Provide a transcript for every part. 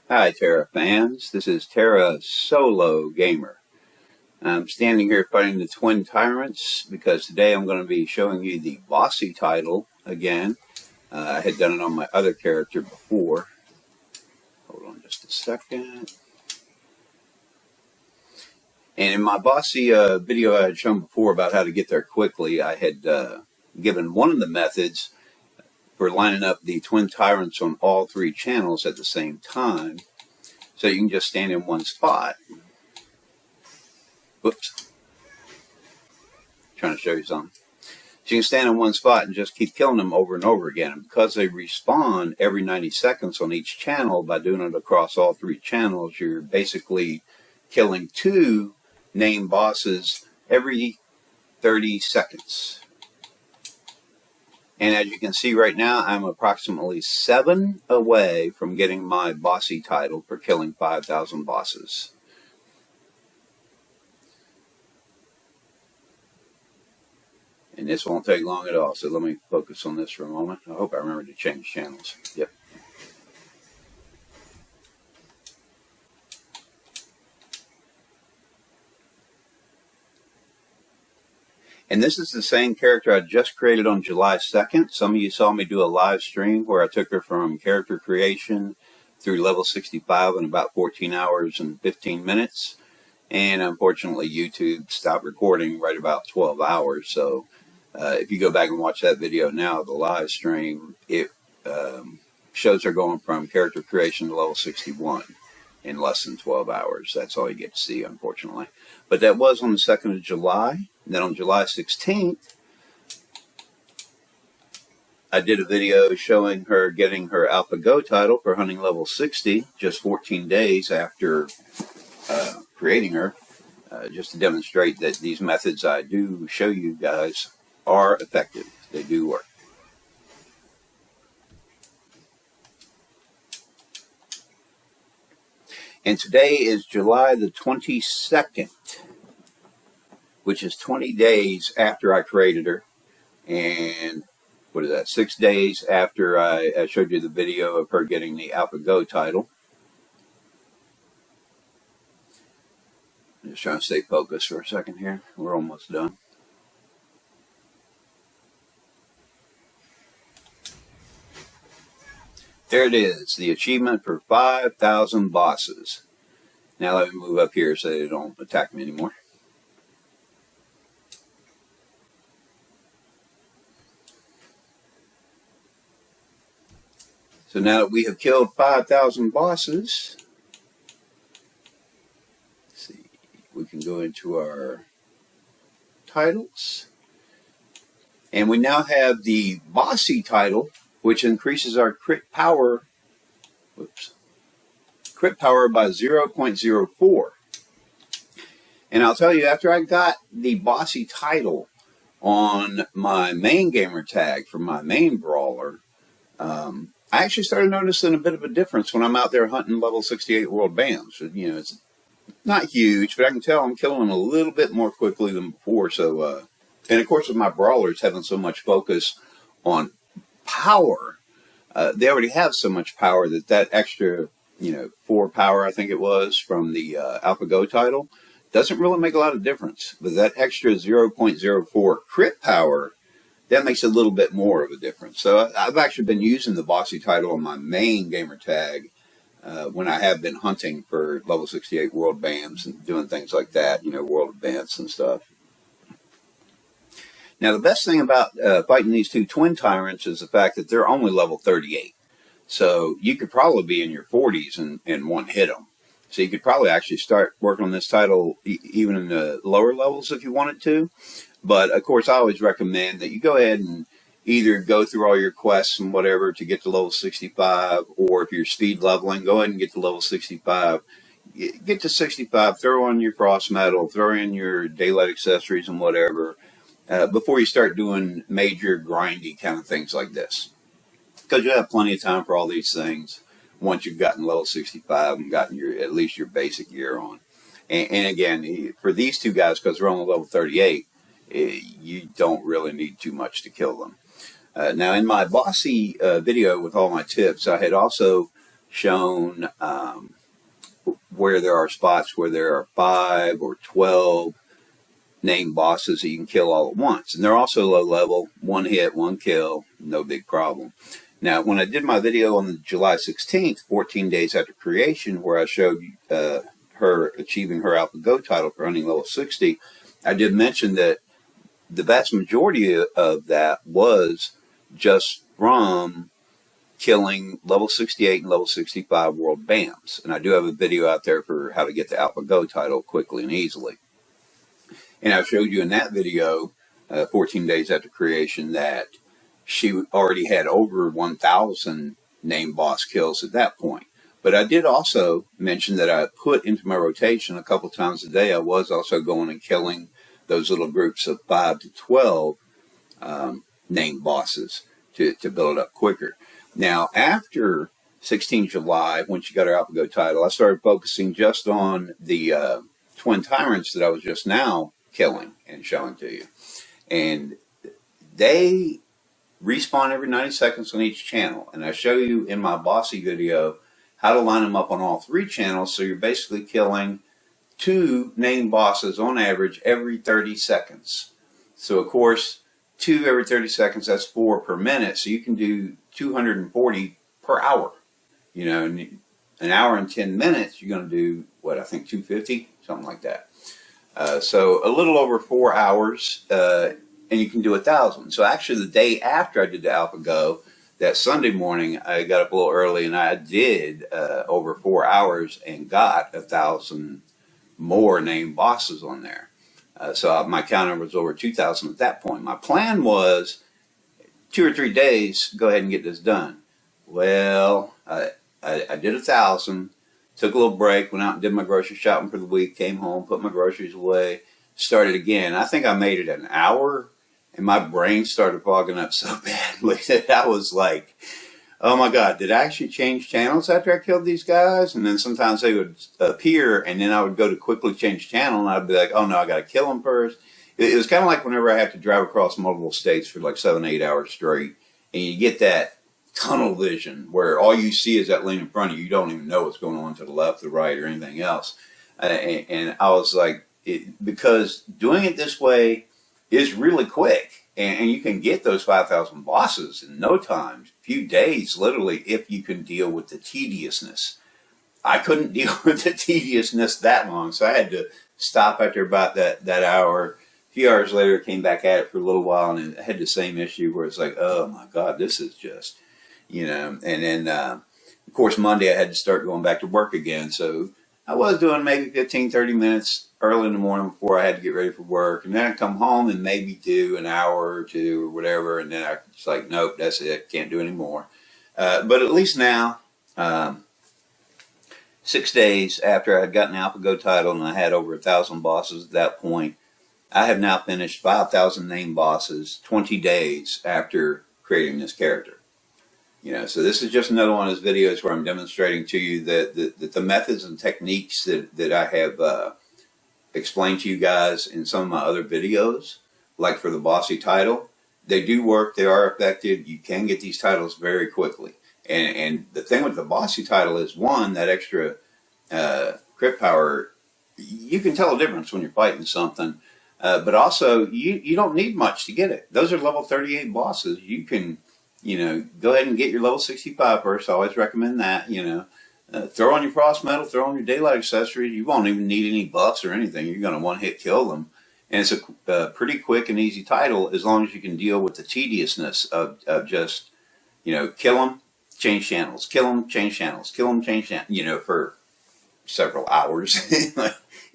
Hi Tera fans, this is Tera Solo Gamer. I'm standing here fighting the twin tyrants because today I'm going to be showing you the Bossy title again. I had done it on my other character before. Hold on just a second. And in my Bossy video I had shown before about how to get there quickly, I had given one of the methods for lining up the twin tyrants on all three channels at the same time. So you can just stand in one spot. Whoops. Trying to show you something. So you can stand in one spot and just keep killing them over and over again. And because they respawn every 90 seconds on each channel, by doing it across all three channels, you're basically killing two named bosses every 30 seconds. And as you can see right now, I'm approximately 7 away from getting my Bossy title for killing 5,000 bosses. And this won't take long at all, so let me focus on this for a moment. I hope I remember to change channels. Yep. And this is the same character I just created on July 2nd. Some of you saw me do a live stream where I took her from character creation through level 65 in about 14 hours and 15 minutes. And unfortunately, YouTube stopped recording right about 12 hours. So if you go back and watch that video now, the live stream, it shows her going from character creation to level 61 in less than 12 hours. That's all you get to see, unfortunately. But that was on the 2nd of July. Then on July 16th, I did a video showing her getting her Alpha Go title for hunting level 60, just 14 days after creating her, just to demonstrate that these methods I do show you guys are effective. They do work. And today is July the 22nd. Which is 20 days after I created her, and what is that, 6 days after I showed you the video of her getting the Alpha Go title. I'm just trying to stay focused for a second here. We're almost done. There it is, the achievement for 5,000 bosses. Now let me move up here so they don't attack me anymore. So now that we have killed 5,000 bosses, let's see, we can go into our titles. And we now have the Bossy title, which increases our crit power, crit power by 0.04. And I'll tell you, after I got the Bossy title on my main gamer tag for my main brawler, I actually started noticing a bit of a difference when I'm out there hunting level 68 world bands. You know, it's not huge, but I can tell I'm killing them a little bit more quickly than before. So, and of course with my brawlers having so much focus on power, they already have so much power that extra, 4 power, I think it was, from the Alpha Go title, doesn't really make a lot of difference. But that extra 0.04 crit power, that makes a little bit more of a difference. So I've actually been using the Bossy title on my main gamer tag when I have been hunting for level 68 world bands and doing things like that, world events and stuff. Now the best thing about fighting these two twin tyrants is the fact that they're only level 38. So you could probably be in your 40s and one hit them. So you could probably actually start working on this title even in the lower levels if you wanted to. But, of course, I always recommend that you go ahead and either go through all your quests and whatever to get to level 65, or if you're speed leveling, go ahead and get to level 65. Get to 65, throw on your frost metal, throw in your daylight accessories and whatever, before you start doing major grindy kind of things like this. Because you'll have plenty of time for all these things once you've gotten level 65 and gotten at least your basic gear on. And again, for these two guys, because they're only level 38, you don't really need too much to kill them. Now, in my Bossy video with all my tips, I had also shown where there are spots where there are 5 or 12 named bosses that you can kill all at once. And they're also low level, 1 hit, 1 kill, no big problem. Now, when I did my video on July 16th, 14 days after creation, where I showed her achieving her AlphaGo title for hunting level 60, I did mention that the vast majority of that was just from killing level 68 and level 65 world BAMs. And I do have a video out there for how to get the AlphaGo title quickly and easily. And I showed you in that video, 14 days after creation, that she already had over 1,000 named boss kills at that point. But I did also mention that I put into my rotation a couple times a day. I was also going and killing those little groups of 5 to 12 named bosses to build it up quicker. Now, after 16 July, when she got her AlphaGo title, I started focusing just on the twin tyrants that I was just now killing and showing to you. And they respawn every 90 seconds on each channel. And I show you in my Bossy video how to line them up on all 3 channels. So you're basically killing 2 named bosses on average every 30 seconds. So of course, 2 every 30 seconds, that's 4 per minute. So you can do 240 per hour. You know, in an hour and 10 minutes, you're going to do, what, I think 250, something like that. So a little over 4 hours, and you can do 1,000. So actually the day after I did the AlphaGo, that Sunday morning, I got up a little early and I did over 4 hours and got 1,000 more named bosses on there. So my counter was over 2,000 at that point. My plan was 2 or 3 days, go ahead and get this done. Well, I did 1,000, took a little break, went out and did my grocery shopping for the week, came home, put my groceries away, started again. I think I made it an hour, and my brain started fogging up so badly that I was like, oh my God, did I actually change channels after I killed these guys? And then sometimes they would appear, and then I would go to quickly change channel, and I'd be like, oh no, I got to kill them first. It was kind of like whenever I have to drive across multiple states for like 7 to 8 hours straight, and you get that tunnel vision where all you see is that lane in front of you. You don't even know what's going on to the left, the right, or anything else. And I was like, because doing it this way is really quick, and you can get those 5,000 bosses in no time, few days, literally, if you can deal with the tediousness. I couldn't deal with the tediousness that long, so I had to stop after about that hour. A few hours later, came back at it for a little while, and I had the same issue where it's like, oh my God, this is just, you know. And then, of course, Monday I had to start going back to work again, so I was doing maybe 15, 30 minutes early in the morning before I had to get ready for work. And then I'd come home and maybe do an hour or 2 or whatever. And then I was like, nope, that's it. Can't do any more. But at least now, 6 days after I had gotten the AlphaGo title and I had over 1,000 bosses at that point, I have now finished 5,000 named bosses 20 days after creating this character. You know, so this is just another one of those videos where I'm demonstrating to you that the methods and techniques that I have explained to you guys in some of my other videos, like for the Bossy title, they do work, they are effective, you can get these titles very quickly. And the thing with the Bossy title is, one, that extra crit power, you can tell a difference when you're fighting something, but also you don't need much to get it. Those are level 38 bosses. You can, you know, go ahead and get your level 65 first. I always recommend that, you know. Throw on your frost metal, throw on your daylight accessories. You won't even need any buffs or anything. You're going to one-hit kill them. And it's a pretty quick and easy title as long as you can deal with the tediousness of just, you know, kill them, change channels, kill them, change channels, kill them, change channels, you know, for several hours.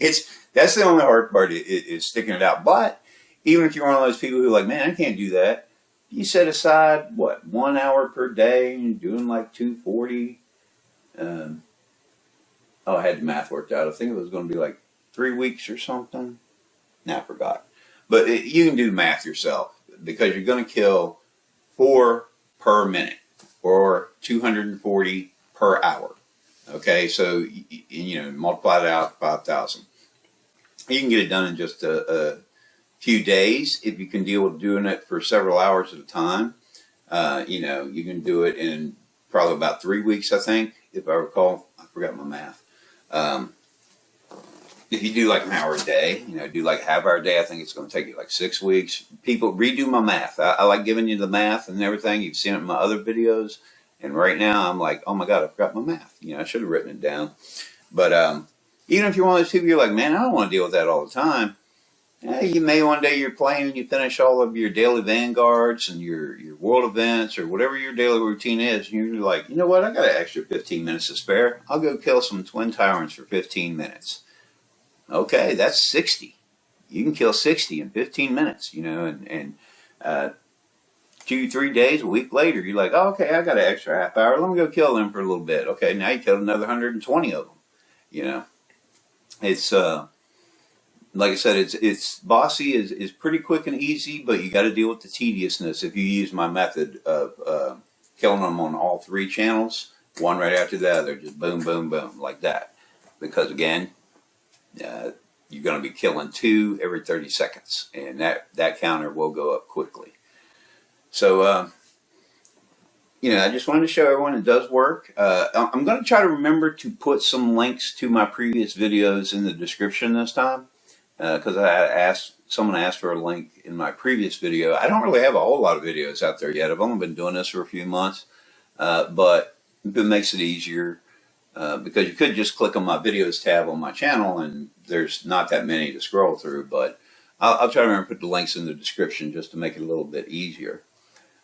That's the only hard part is sticking it out. But even if you're one of those people who are like, man, I can't do that, you set aside, what, 1 hour per day, and you're doing like 240. I had the math worked out. I think it was going to be like 3 weeks or something. Now I forgot. But you can do the math yourself because you're going to kill 4 per minute or 240 per hour. Okay, so you know, multiply it out 5,000. You can get it done in just a few days if you can deal with doing it for several hours at a time. You know, you can do it in probably about 3 weeks, I think. if I recall. I forgot my math. If you do like an hour a day, do like a half-hour a day, I think it's going to take you like 6 weeks. People, redo my math. I like giving you the math and everything. You've seen it in my other videos. And right now, I'm like, oh my God, I forgot my math. I should have written it down. But even if you're one of those people, you're like, man, I don't want to deal with that all the time. You may one day you're playing and you finish all of your daily vanguards and your world events or whatever your daily routine is. And you're like, you know what? I got an extra 15 minutes to spare. I'll go kill some twin tyrants for 15 minutes. Okay, that's 60. You can kill 60 in 15 minutes, and 2-3 days, a week later, you're like, oh, okay, I got an extra half hour. Let me go kill them for a little bit. Okay, now you killed another 120 of them. It's like I said, it's Bossy is pretty quick and easy, but you got to deal with the tediousness if you use my method of killing them on all 3 channels, one right after the other, just boom, boom, boom, like that. Because again, you're going to be killing 2 every 30 seconds, and that counter will go up quickly. So, I just wanted to show everyone it does work. I'm going to try to remember to put some links to my previous videos in the description this time, because someone asked for a link in my previous video. I don't really have a whole lot of videos out there yet. I've only been doing this for a few months, but it makes it easier. Because you could just click on my videos tab on my channel and there's not that many to scroll through, but I'll try to remember to put the links in the description just to make it a little bit easier.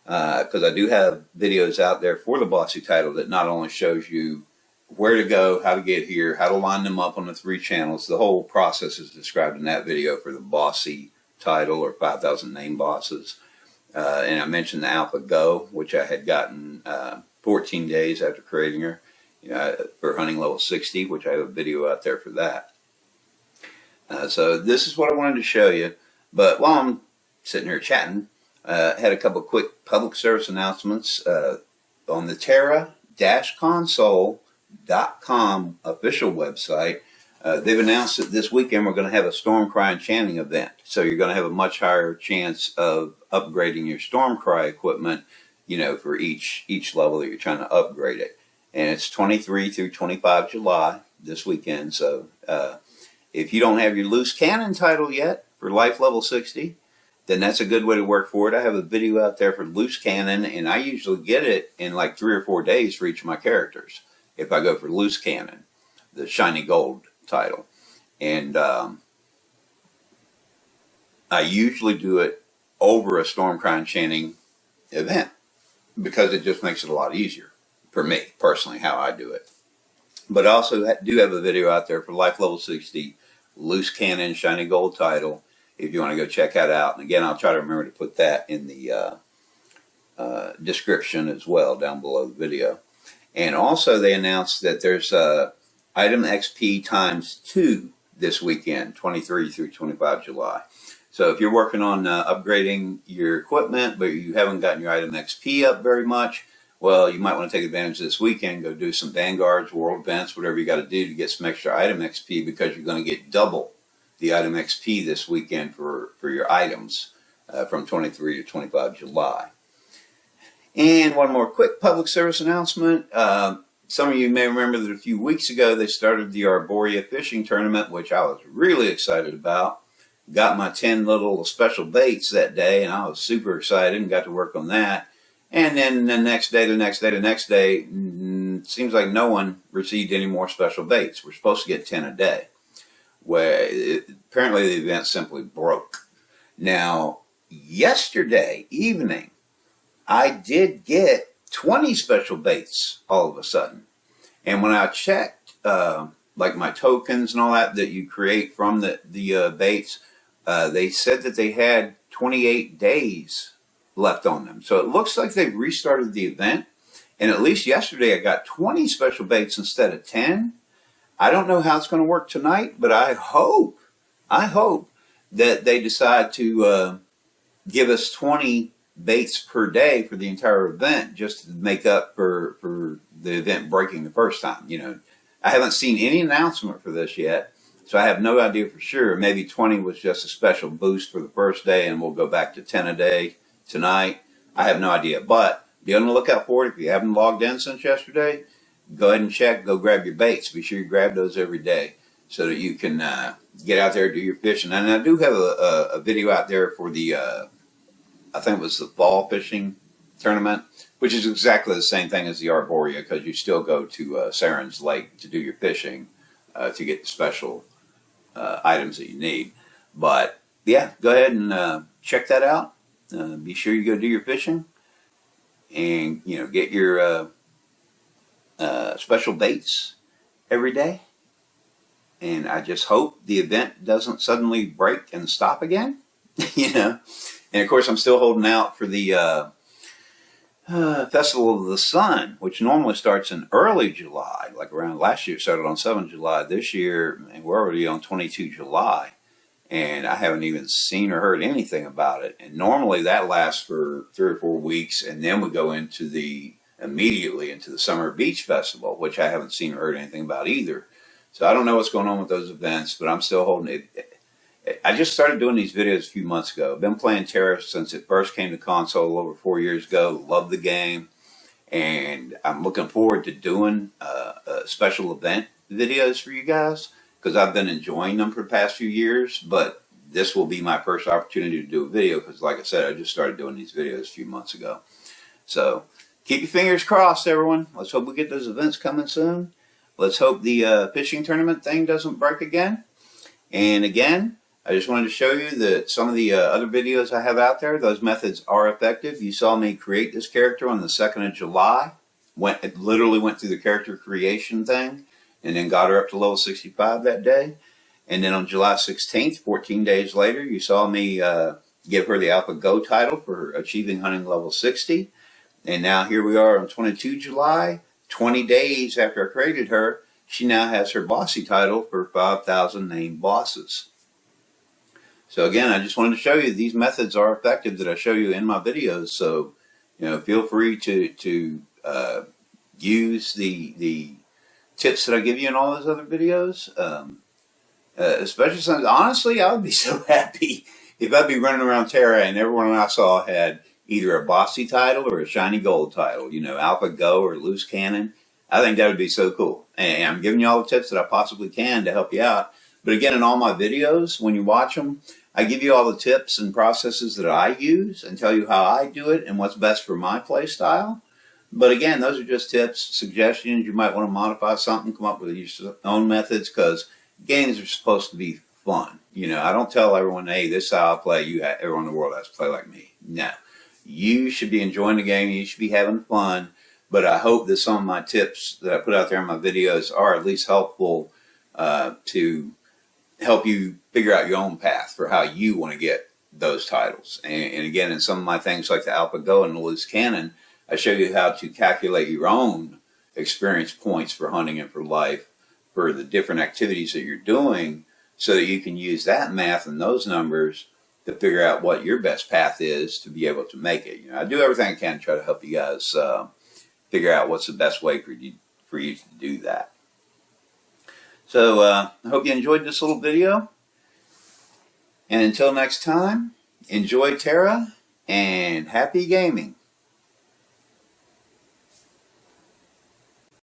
Because I do have videos out there for the Bossy Title that not only shows you where to go, how to get here, how to line them up on the 3 channels. The whole process is described in that video for the Bossy Title or 5,000 name bosses. And I mentioned the Alpha Go, which I had gotten 14 days after creating her. For hunting level 60, which I have a video out there for that. So this is what I wanted to show you. But while I'm sitting here chatting, had a couple quick public service announcements on the Tera-console.com official website. They've announced that this weekend we're going to have a Stormcry enchanting event. So you're going to have a much higher chance of upgrading your Stormcry equipment, for each level that you're trying to upgrade it. And it's 23 through 25 July this weekend. So if you don't have your loose cannon title yet for life level 60, then that's a good way to work for it. I have a video out there for loose cannon, and I usually get it in like 3 or 4 days for each of my characters if I go for loose cannon, the shiny gold title. And I usually do it over a Stormcry enchanting event because it just makes it a lot easier. For me, personally, how I do it. But I also do have a video out there for life level 60, loose cannon, shiny gold title, if you want to go check that out. And again, I'll try to remember to put that in the description as well, down below the video. And also they announced that there's item XP ×2 this weekend, 23 through 25 July. So if you're working on upgrading your equipment, but you haven't gotten your item XP up very much, well, you might want to take advantage of this weekend, go do some Vanguards, world events, whatever you got to do to get some extra item XP, because you're going to get double the item XP this weekend for your items from 23 to 25 July. And one more quick public service announcement. Some of you may remember that a few weeks ago they started the Arborea fishing tournament, which I was really excited about. Got my 10 little special baits that day, and I was super excited and got to work on that. And then the next day, seems like no one received any more special baits. We're supposed to get 10 a day. Apparently the event simply broke. Now, yesterday evening, I did get 20 special baits all of a sudden. And when I checked, like my tokens and all that you create from the baits, they said that they had 28 days left on them. So it looks like they've restarted the event. And at least yesterday I got 20 special baits instead of 10. I don't know how it's going to work tonight, but I hope that they decide to give us 20 baits per day for the entire event, just to make up for the event breaking the first time. I haven't seen any announcement for this yet, so I have no idea for sure. Maybe 20 was just a special boost for the first day, and we'll go back to 10 a day tonight. I have no idea, but be on the lookout for it. If you haven't logged in since yesterday, go ahead and check. Go grab your baits. Be sure you grab those every day so that you can get out there and do your fishing. And I do have a video out there for the, I think it was the fall fishing tournament, which is exactly the same thing as the Arborea, because you still go to Saren's Lake to do your fishing to get the special items that you need. But yeah, go ahead and check that out. Be sure you go do your fishing, and get your special baits every day. And I just hope the event doesn't suddenly break and stop again. And of course I'm still holding out for the Festival of the Sun, which normally starts in early July, like around last year. It started on 7 July. This year, and we're already on 22 July, and I haven't even seen or heard anything about it. And normally that lasts for 3 or 4 weeks, and then we go immediately into the Summer Beach Festival, which I haven't seen or heard anything about either. So I don't know what's going on with those events, but I'm still holding it. I just started doing these videos a few months ago. I've been playing Tera since it first came to console over 4 years ago. Love the game. And I'm looking forward to doing special event videos for you guys, because I've been enjoying them for the past few years. But this will be my first opportunity to do a video, because like I said, I just started doing these videos a few months ago. So keep your fingers crossed, everyone. Let's hope we get those events coming soon. Let's hope the fishing tournament thing doesn't break again. And again, I just wanted to show you that some of the other videos I have out there, those methods are effective. You saw me create this character on the 2nd of July. It literally went through the character creation thing, and then got her up to level 65 that day. And then on July 16th, 14 days later, you saw me give her the Alpha Go title for achieving hunting level 60. And now here we are on 22 July, 20 days after I created her. She now has her Bossy title for 5,000 named bosses. So again, I just wanted to show you these methods are effective that I show you in my videos. So, feel free to use the tips that I give you in all those other videos. Especially since, honestly, I would be so happy if I'd be running around Tera and everyone I saw had either a Bossy title or a shiny gold title, Alpha Go or loose cannon. I think that would be so cool. And I'm giving you all the tips that I possibly can to help you out. But again, in all my videos, when you watch them, I give you all the tips and processes that I use and tell you how I do it and what's best for my play style. But again, those are just tips, suggestions. You might want to modify something, come up with your own methods, because games are supposed to be fun. I don't tell everyone, hey, this is how I play. Everyone in the world has to play like me. No. You should be enjoying the game. You should be having fun. But I hope that some of my tips that I put out there in my videos are at least helpful to help you figure out your own path for how you want to get those titles. And again, in some of my things like the Alpha Go and the loose cannon, I show you how to calculate your own experience points for hunting and for life for the different activities that you're doing, so that you can use that math and those numbers to figure out what your best path is to be able to make it. I do everything I can to try to help you guys figure out what's the best way for you to do that. So I hope you enjoyed this little video. And until next time, enjoy Tera and happy gaming.